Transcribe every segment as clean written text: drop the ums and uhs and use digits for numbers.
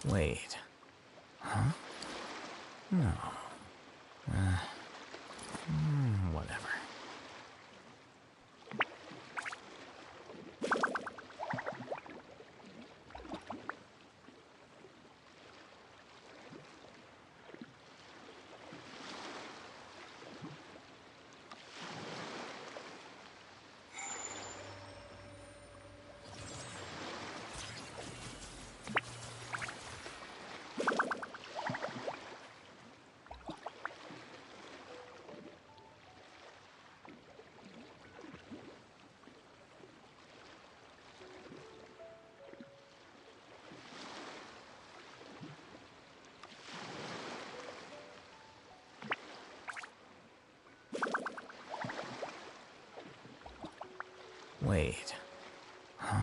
Wait. Huh? No. Whatever. Wait. Huh?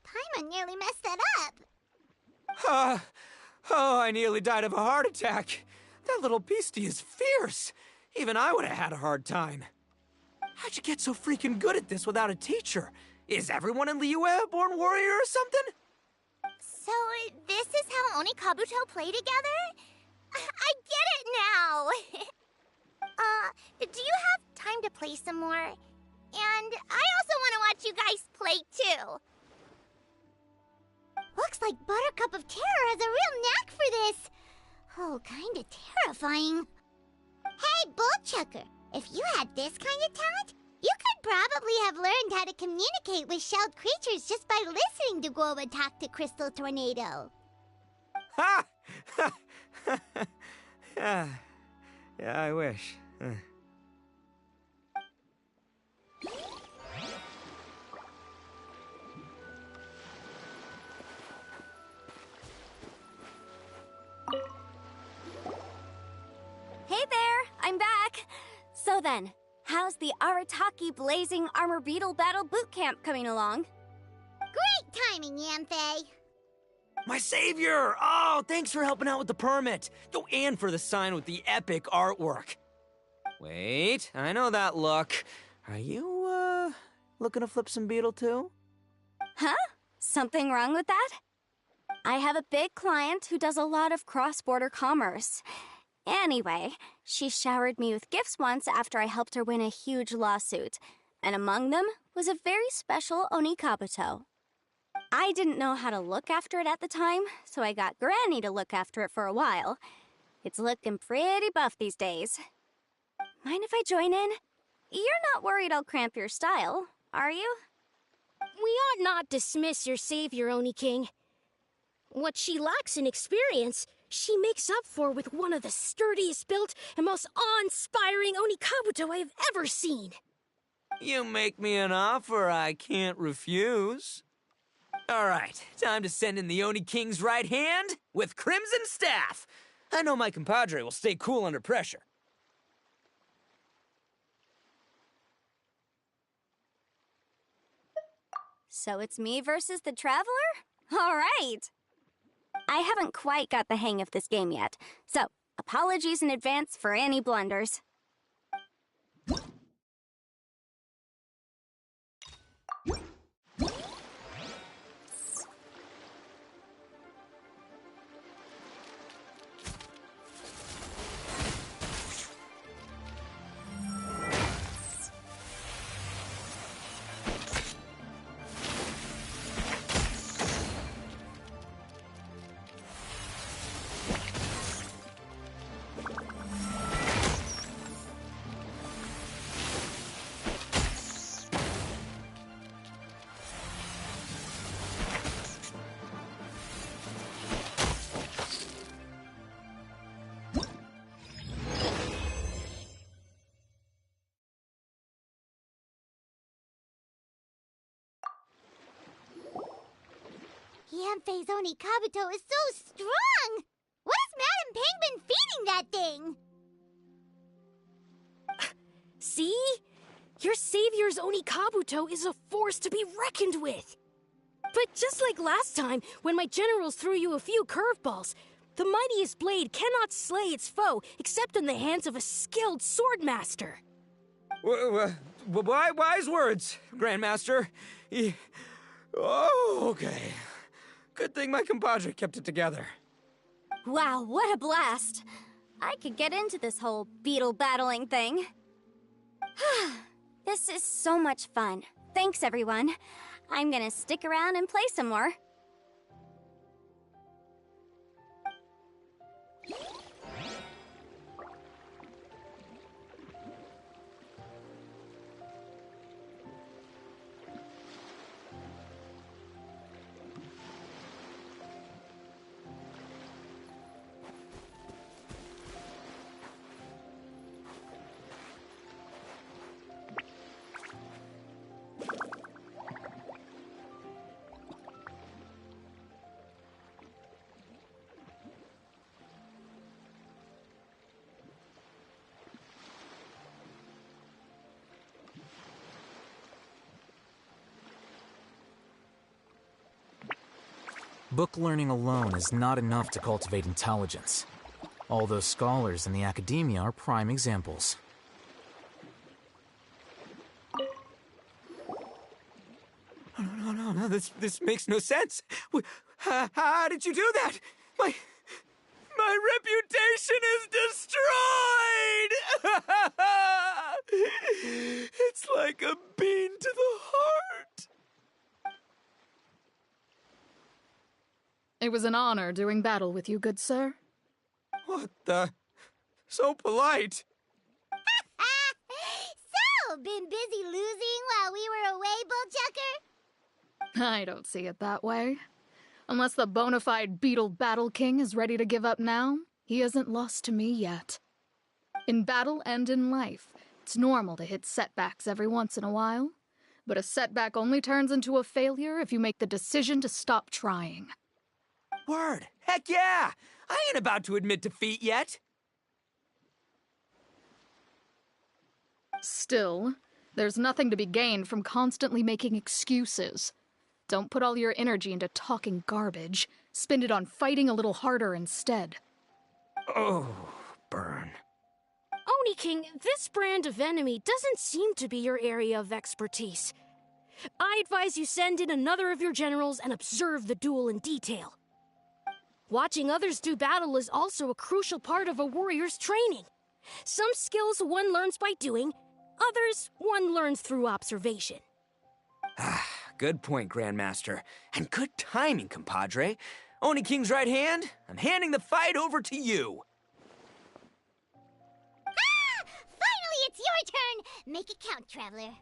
Paimon nearly messed that up. Oh, I nearly died of a heart attack. That little beastie is fierce. Even I would have had a hard time. How'd you get so freaking good at this without a teacher? Is everyone in Liyue a born warrior or something? So, this is how Oni Kabuto play together? I get it now! Do you have time to play some more? And I also want to watch you guys play too. Looks like Buttercup of Terror has a real knack for this. Oh, kinda terrifying. Hey, Bullchucker, if you had this kind of talent, you could probably have learned how to communicate with shelled creatures just by listening to Guoba talk to Crystal Tornado. Ha! Yeah, I wish. Hey there, I'm back. So then, how's the Arataki Blazing Armor Beetle Battle Boot Camp coming along? Great timing, Yamfei. My savior! Oh, thanks for helping out with the permit. Oh, and for the sign with the epic artwork. Wait, I know that look. Are you, looking to flip some beetle too? Huh? Something wrong with that? I have a big client who does a lot of cross-border commerce. Anyway, she showered me with gifts once after I helped her win a huge lawsuit, and among them was a very special Oni Kabuto. I didn't know how to look after it at the time, so I got Granny to look after it for a while. It's looking pretty buff these days. Mind if I join in? You're not worried I'll cramp your style, are you? We ought not dismiss your savior, Oni King. What she lacks in experience, she makes up for with one of the sturdiest built and most awe-inspiring Oni Kabuto I have ever seen. You make me an offer I can't refuse. All right, time to send in the Oni King's right hand with Crimson Staff. I know my compadre will stay cool under pressure. So it's me versus the Traveler? All right. I haven't quite got the hang of this game yet, so apologies in advance for any blunders. Yanfei's Oni Kabuto is so strong! What is Madame Penguin feeding that thing? See? Your savior's Oni Kabuto is a force to be reckoned with. But just like last time, when my generals threw you a few curveballs, the mightiest blade cannot slay its foe except in the hands of a skilled swordmaster. Wise words, Grandmaster. Oh, okay. Good thing my compadre kept it together. Wow, what a blast! I could get into this whole beetle battling thing. This is so much fun. Thanks, everyone. I'm gonna stick around and play some more. Book learning alone is not enough to cultivate intelligence. All those scholars in the academia are prime examples. No, this makes no sense. How did you do that? My reputation is destroyed! It's like a bean to the heart. It was an honor doing battle with you, good sir. What the? So polite. So, been busy losing while we were away, Bullchucker? I don't see it that way. Unless the bona fide Beetle Battle King is ready to give up now, he hasn't lost to me yet. In battle and in life, it's normal to hit setbacks every once in a while, but a setback only turns into a failure if you make the decision to stop trying. Word. Heck yeah! I ain't about to admit defeat yet. Still, there's nothing to be gained from constantly making excuses. Don't put all your energy into talking garbage. Spend it on fighting a little harder instead. Oh, burn. Oni King, this brand of enemy doesn't seem to be your area of expertise. I advise you send in another of your generals and observe the duel in detail. Watching others do battle is also a crucial part of a warrior's training. Some skills one learns by doing, others one learns through observation. Good point, Grandmaster. And good timing, compadre. Oni King's right hand, I'm handing the fight over to you. Finally, it's your turn! Make it count, Traveler.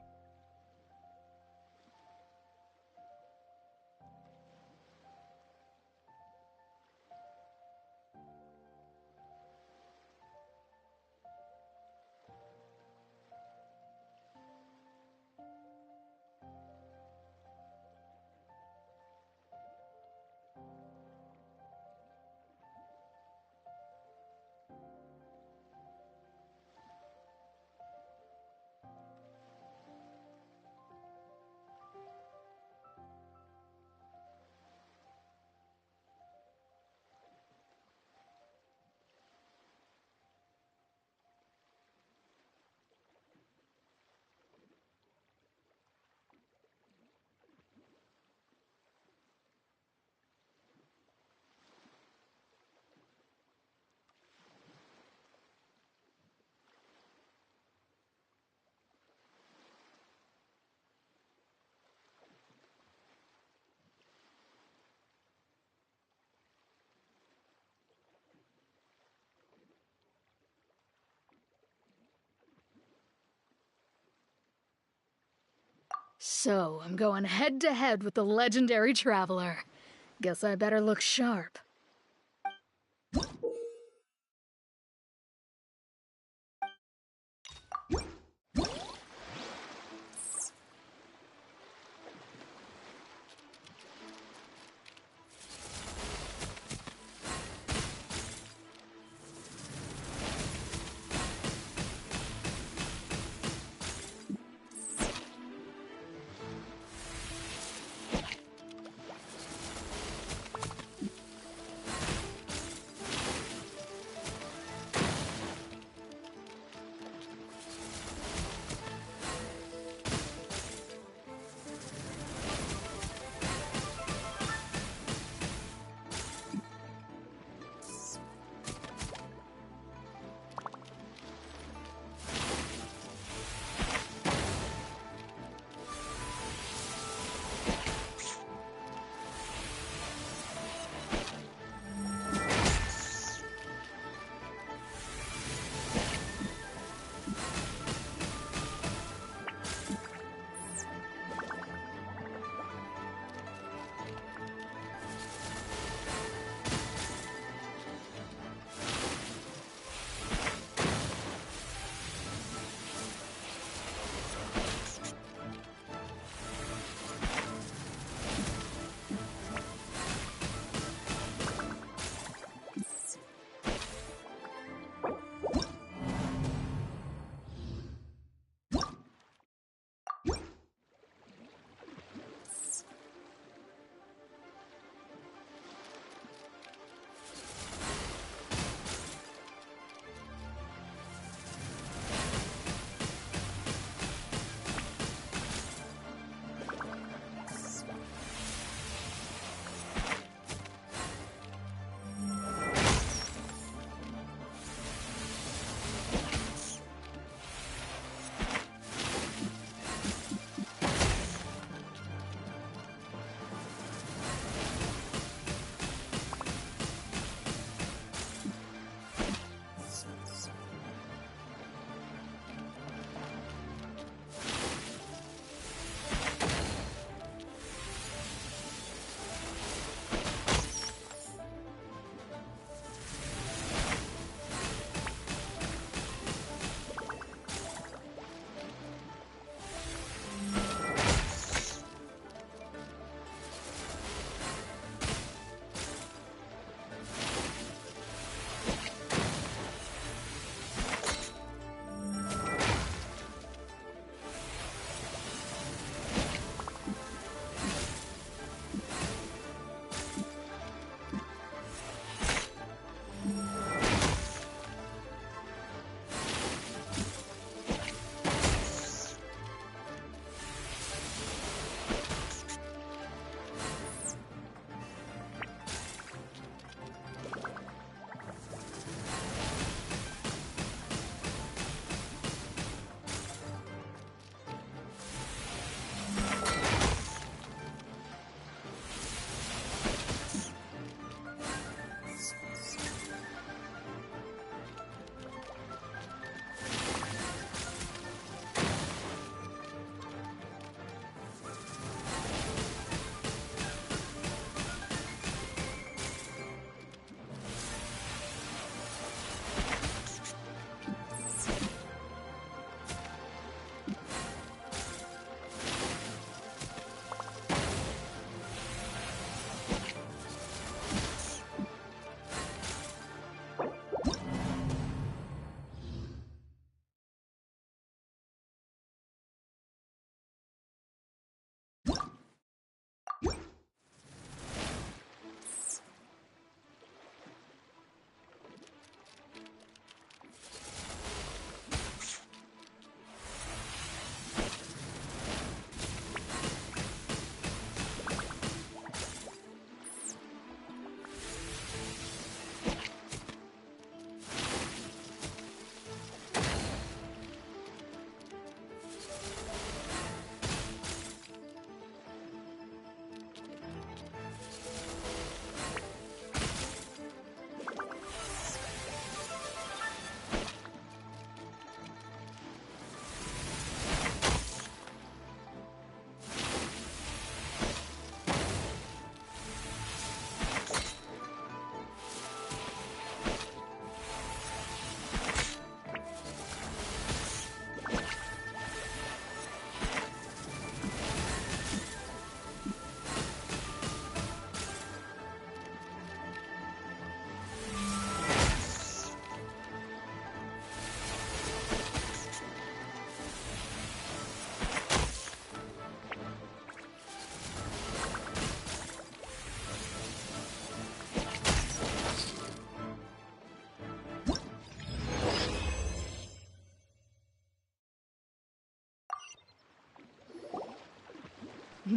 So, I'm going head-to-head with the legendary traveler. Guess I better look sharp.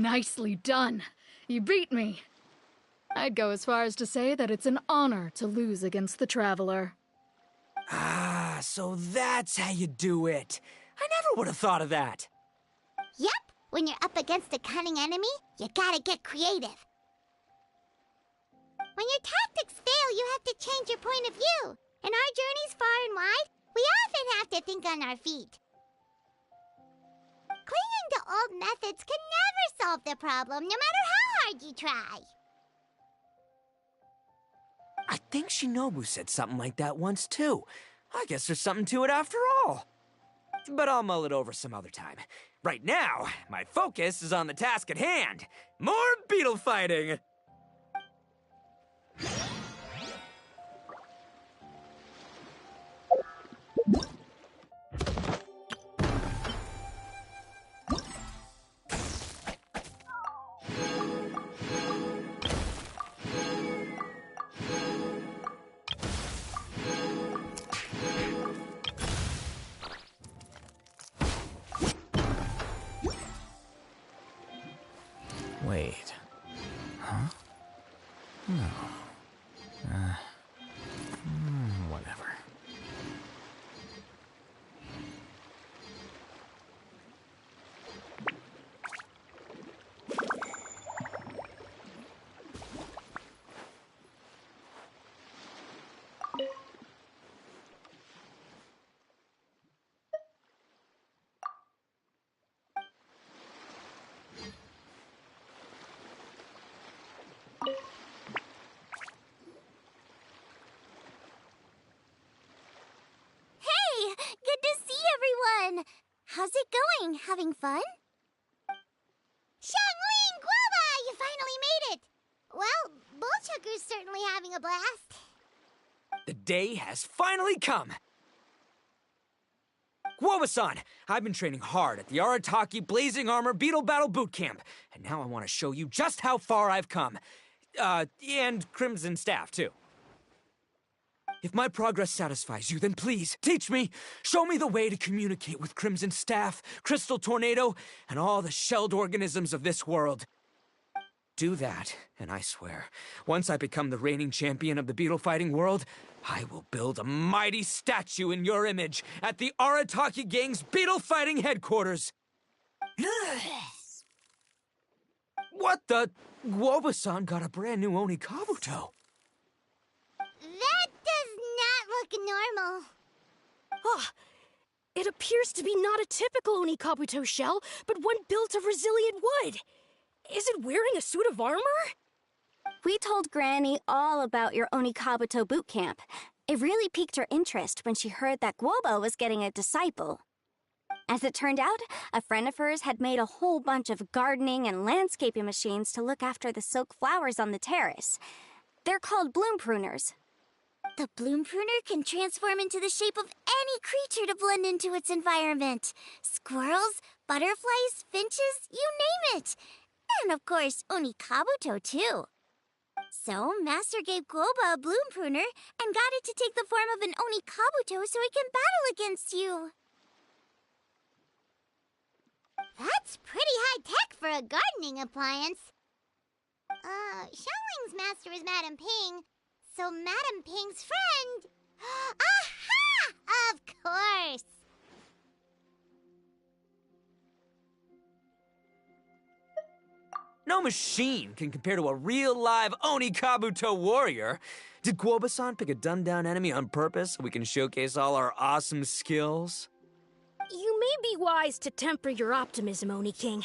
Nicely done. You beat me. I'd go as far as to say that it's an honor to lose against the Traveler. Ah, so that's how you do it. I never would have thought of that. Yep, when you're up against a cunning enemy, you gotta get creative. When your tactics fail, you have to change your point of view. In our journeys far and wide, we often have to think on our feet. Clinging to old methods can never solve the problem, no matter how hard you try. I think Shinobu said something like that once, too. I guess there's something to it after all. But I'll mull it over some other time. Right now, my focus is on the task at hand. More beetle fighting! Wait. Huh? No. Whatever. Hey, good to see everyone. How's it going? Having fun? Xiangling Guava, you finally made it. Well, Bullchucker's certainly having a blast. The day has finally come! Guoba-san, I've been training hard at the Arataki Blazing Armor Beetle Battle Boot Camp, and now I want to show you just how far I've come. And Crimson Staff, too. If my progress satisfies you, then please, teach me. Show me the way to communicate with Crimson Staff, Crystal Tornado, and all the shelled organisms of this world. Do that, and I swear, once I become the reigning champion of the beetle fighting world, I will build a mighty statue in your image at the Arataki Gang's beetle fighting headquarters. What the? Guoba-san got a brand new Oni Kabuto. That does not look normal. Oh, it appears to be not a typical Onikabuto shell, but one built of resilient wood. Is it wearing a suit of armor? We told Granny all about your Onikabuto boot camp. It really piqued her interest when she heard that Guoba was getting a disciple. As it turned out, a friend of hers had made a whole bunch of gardening and landscaping machines to look after the silk flowers on the terrace. They're called bloom pruners. The bloom pruner can transform into the shape of any creature to blend into its environment. Squirrels, butterflies, finches, you name it. And of course, Onikabuto too. So, Master gave Guoba a bloom pruner and got it to take the form of an Onikabuto so it can battle against you. That's pretty high-tech for a gardening appliance. Xiangling's master is Madame Ping, so Madame Ping's friend... Aha! Of course! No machine can compare to a real live Oni Kabuto warrior. Did Guoba-san pick a dumbed-down enemy on purpose so we can showcase all our awesome skills? You may be wise to temper your optimism, Oni King.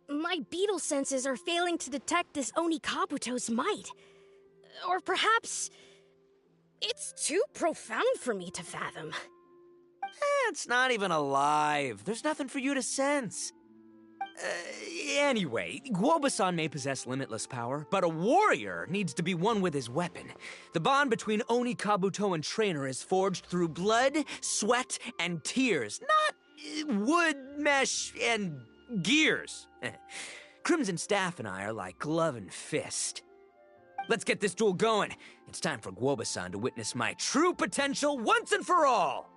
My beetle senses are failing to detect this Onikabuto's might. Or perhaps... it's too profound for me to fathom. It's not even alive. There's nothing for you to sense. Anyway, Guoba-san may possess limitless power, but a warrior needs to be one with his weapon. The bond between Oni Kabuto and trainer is forged through blood, sweat, and tears, not wood, mesh, and gears. Crimson Staff and I are like glove and fist. Let's get this duel going. It's time for Guoba-san to witness my true potential once and for all.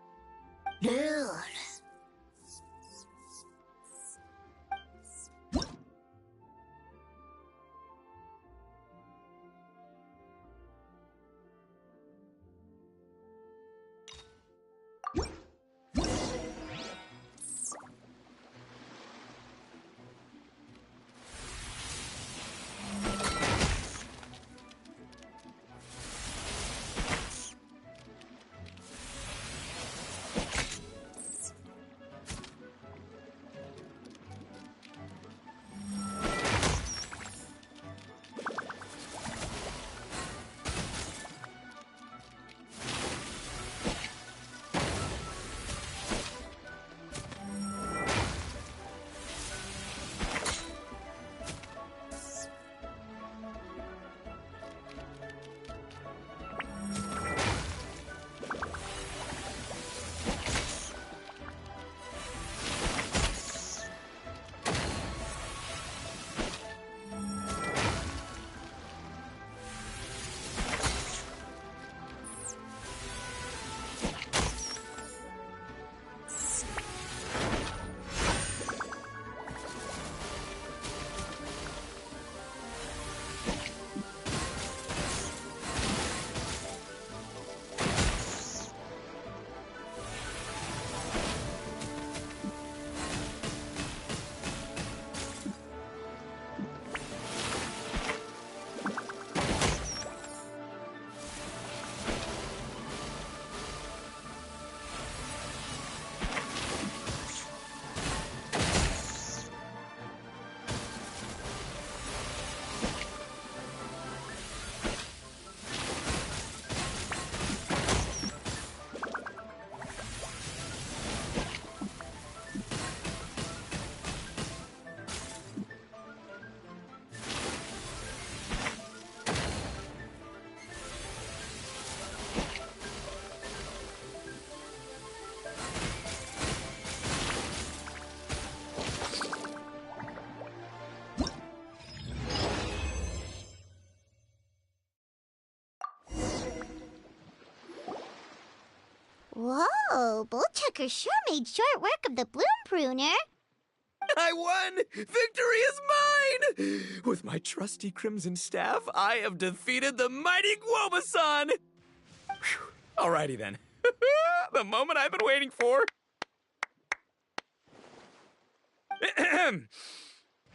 Whoa, Bullchucker sure made short work of the Bloom Pruner. I won! Victory is mine! With my trusty crimson staff, I have defeated the mighty Guobasan! Whew. Alrighty then. The moment I've been waiting for.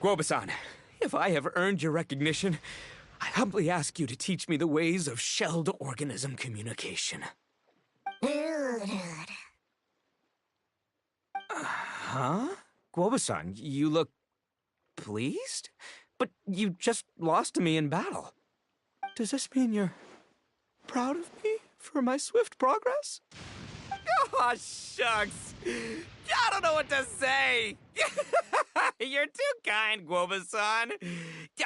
Guobasan, if I have earned your recognition, I humbly ask you to teach me the ways of shelled organism communication. Huh? Guobasan, you look pleased? But you just lost to me in battle. Does this mean you're proud of me for my swift progress? Oh, shucks. I don't know what to say. You're too kind, Guobasan.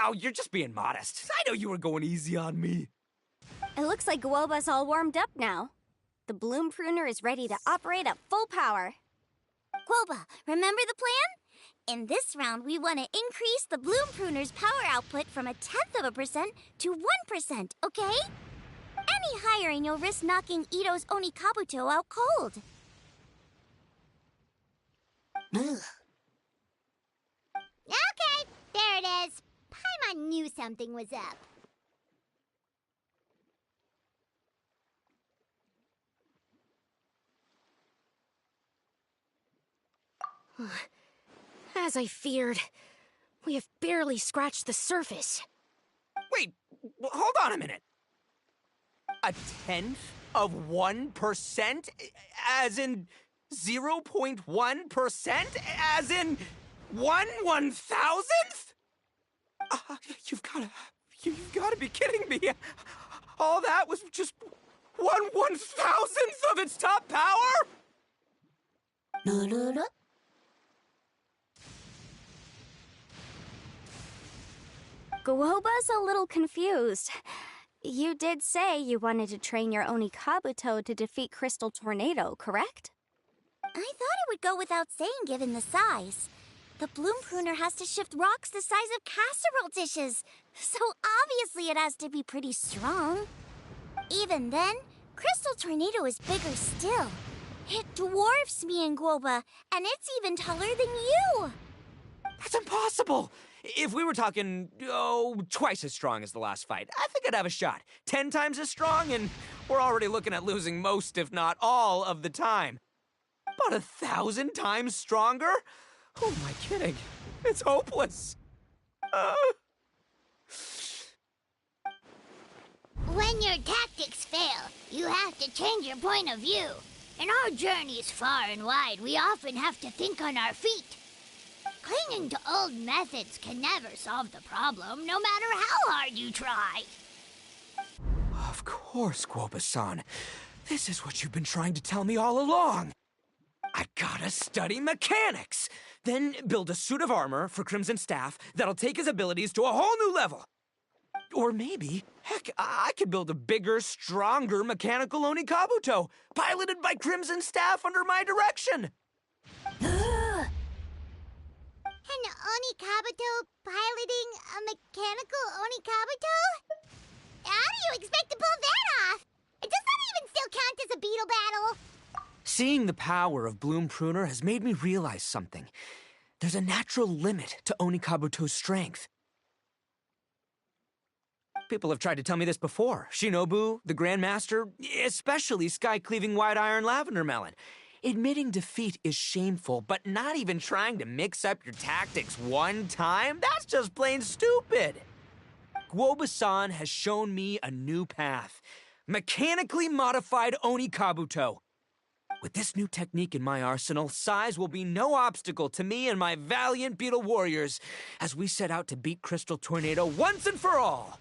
Oh, you're just being modest. I know you were going easy on me. It looks like Guoba's all warmed up now. The Bloom Pruner is ready to operate at full power. Guoba, remember the plan? In this round, we want to increase the Bloom Pruner's power output from 0.1% to 1%, okay? Any higher and you'll risk knocking Ito's Onikabuto out cold. Okay, there it is. Paimon knew something was up. As I feared, we have barely scratched the surface. Wait, hold on a minute. 0.1%? As in 0.1%? As in 1/1000th? You've gotta be kidding me. All that was just 1/1000th of its top power? Guoba's a little confused. You did say you wanted to train your Onikabuto to defeat Crystal Tornado, correct? I thought it would go without saying given the size. The Bloom Pruner has to shift rocks the size of casserole dishes, so obviously it has to be pretty strong. Even then, Crystal Tornado is bigger still. It dwarfs me and Guoba, and it's even taller than you. That's impossible! If we were talking, twice as strong as the last fight, I think I'd have a shot. 10 times as strong, and we're already looking at losing most, if not all, of the time. But 1,000 times stronger? Who am I kidding? It's hopeless. When your tactics fail, you have to change your point of view. In our journeys far and wide, we often have to think on our feet. Clinging to old methods can never solve the problem, no matter how hard you try. Of course, Guoba-san. This is what you've been trying to tell me all along. I gotta study mechanics, then build a suit of armor for Crimson Staff that'll take his abilities to a whole new level. Or maybe, heck, I could build a bigger, stronger mechanical Onikabuto, piloted by Crimson Staff under my direction. An Onikabuto piloting a mechanical Onikabuto? How do you expect to pull that off? Does that even still count as a beetle battle? Seeing the power of Bloom Pruner has made me realize something. There's a natural limit to Onikabuto's strength. People have tried to tell me this before. Shinobu, the Grandmaster, especially Sky-Cleaving White Iron Lavender Melon. Admitting defeat is shameful, but not even trying to mix up your tactics one time? That's just plain stupid. Guoba-san has shown me a new path. Mechanically modified Onikabuto. With this new technique in my arsenal, size will be no obstacle to me and my valiant beetle warriors as we set out to beat Crystal Tornado once and for all.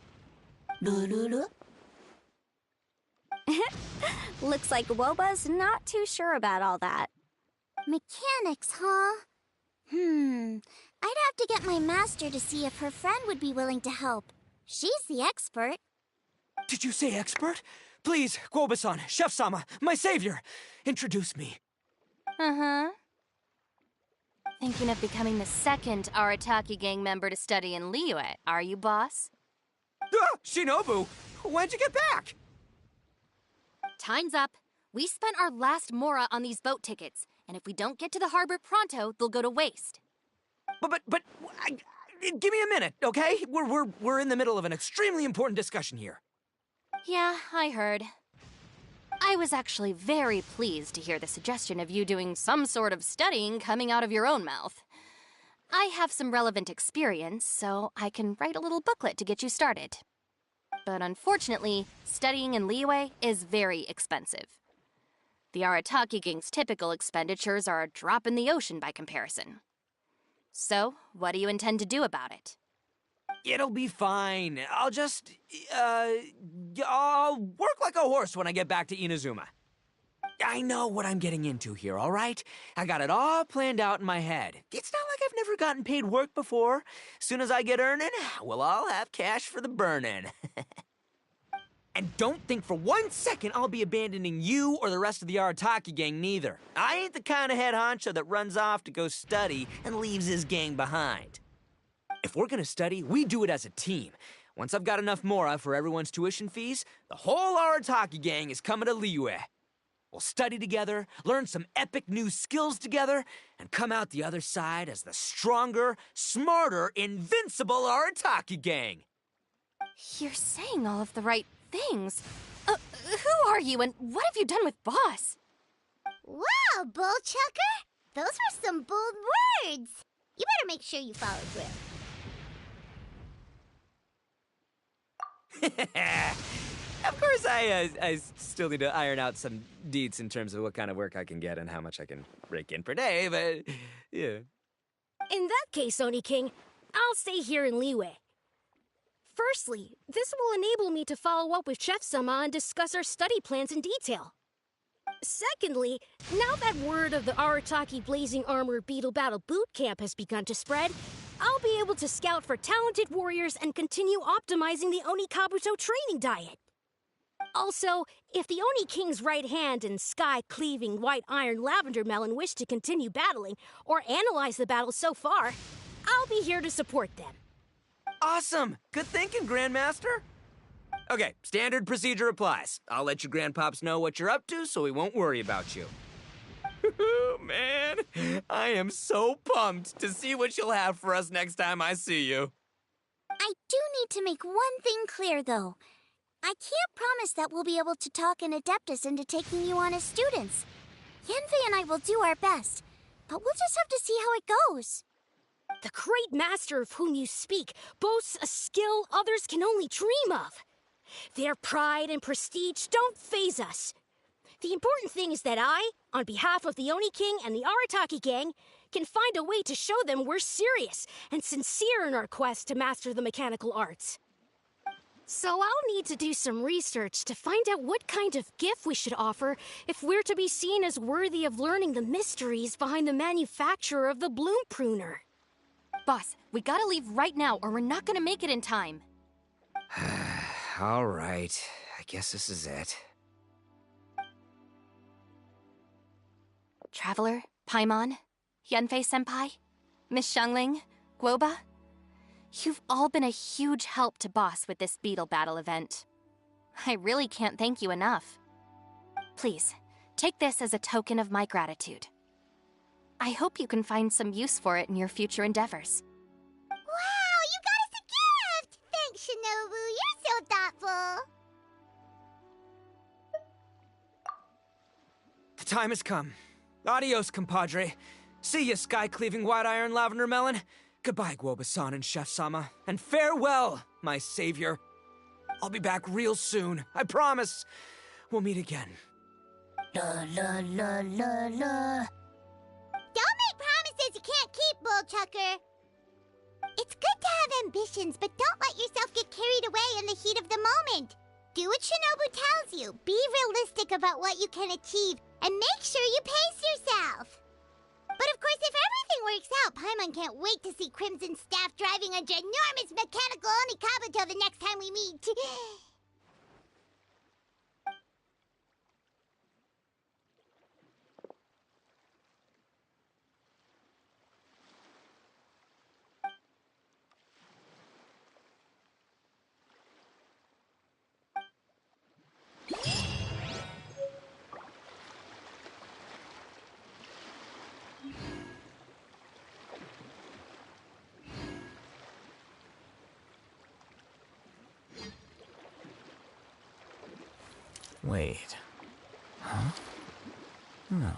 Looks like Guoba's not too sure about all that. Mechanics, huh? I'd have to get my master to see if her friend would be willing to help. She's the expert. Did you say expert? Please, Guoba-san, Chef-sama, my savior, introduce me. Uh-huh. Thinking of becoming the second Arataki gang member to study in Liyue, are you, boss? Shinobu, when'd you get back? Time's up. We spent our last mora on these boat tickets, and if we don't get to the harbor pronto, they'll go to waste. Give me a minute, okay? We're in the middle of an extremely important discussion here. Yeah, I heard. I was actually very pleased to hear the suggestion of you doing some sort of studying coming out of your own mouth. I have some relevant experience, so I can write a little booklet to get you started. But unfortunately, studying in Liyue is very expensive. The Arataki Gang's typical expenditures are a drop in the ocean by comparison. So, what do you intend to do about it? It'll be fine. I'll work like a horse when I get back to Inazuma. I know what I'm getting into here, all right? I got it all planned out in my head. It's not like I've never gotten paid work before. Soon as I get earning, we'll all have cash for the burning. And don't think for 1 second I'll be abandoning you or the rest of the Arataki gang neither. I ain't the kind of head honcho that runs off to go study and leaves his gang behind. If we're gonna study, we do it as a team. Once I've got enough mora for everyone's tuition fees, the whole Arataki gang is coming to Liyue. We'll study together, learn some epic new skills together, and come out the other side as the stronger, smarter, invincible Arataki gang. You're saying all of the right things. Who are you and what have you done with Boss? Wow, Bullchucker! Those were some bold words! You better make sure you follow through. Of course, I still need to iron out some deets in terms of what kind of work I can get and how much I can rake in per day, but yeah. In that case, Oni King, I'll stay here in Liyue. Firstly, this will enable me to follow up with Chef-sama and discuss our study plans in detail. Secondly, now that word of the Arataki Blazing Armor Beetle Battle Boot Camp has begun to spread, I'll be able to scout for talented warriors and continue optimizing the Oni Kabuto training diet. Also, if the Oni King's right hand and sky-cleaving White Iron Lavender Melon wish to continue battling or analyze the battle so far, I'll be here to support them. Awesome! Good thinking, Grandmaster! Okay, standard procedure applies. I'll let you grandpops know what you're up to so we won't worry about you. Man, I am so pumped to see what you'll have for us next time I see you. I do need to make one thing clear, though. I can't promise that we'll be able to talk an Adeptus into taking you on as students. Yanfei and I will do our best, but we'll just have to see how it goes. The great master of whom you speak boasts a skill others can only dream of. Their pride and prestige don't faze us. The important thing is that I, on behalf of the Oni King and the Arataki gang, can find a way to show them we're serious and sincere in our quest to master the mechanical arts. So I'll need to do some research to find out what kind of gift we should offer if we're to be seen as worthy of learning the mysteries behind the manufacture of the Bloom Pruner. Boss, we gotta leave right now or we're not gonna make it in time. All right, I guess this is it. Traveler, Paimon, Yanfei-senpai, Miss Xiangling, Guoba, you've all been a huge help to Boss with this Beetle Battle event. I really can't thank you enough. Please, take this as a token of my gratitude. I hope you can find some use for it in your future endeavors. Wow, you got us a gift! Thanks, Shinobu. You're so thoughtful. The time has come. Adios, compadre. See ya, sky-cleaving White Iron Lavender Melon. Goodbye, Guoba-san and Chef-sama. And farewell, my savior. I'll be back real soon. I promise. We'll meet again. La la la la la. Don't make promises you can't keep, Bullchucker. It's good to have ambitions, but don't let yourself get carried away in the heat of the moment. Do what Shinobu tells you. Be realistic about what you can achieve, and make sure you pace yourself. But of course, if everything works out, Paimon can't wait to see Crimson Staff driving a ginormous mechanical Onikabuto the next time we meet. Wait. Huh? No.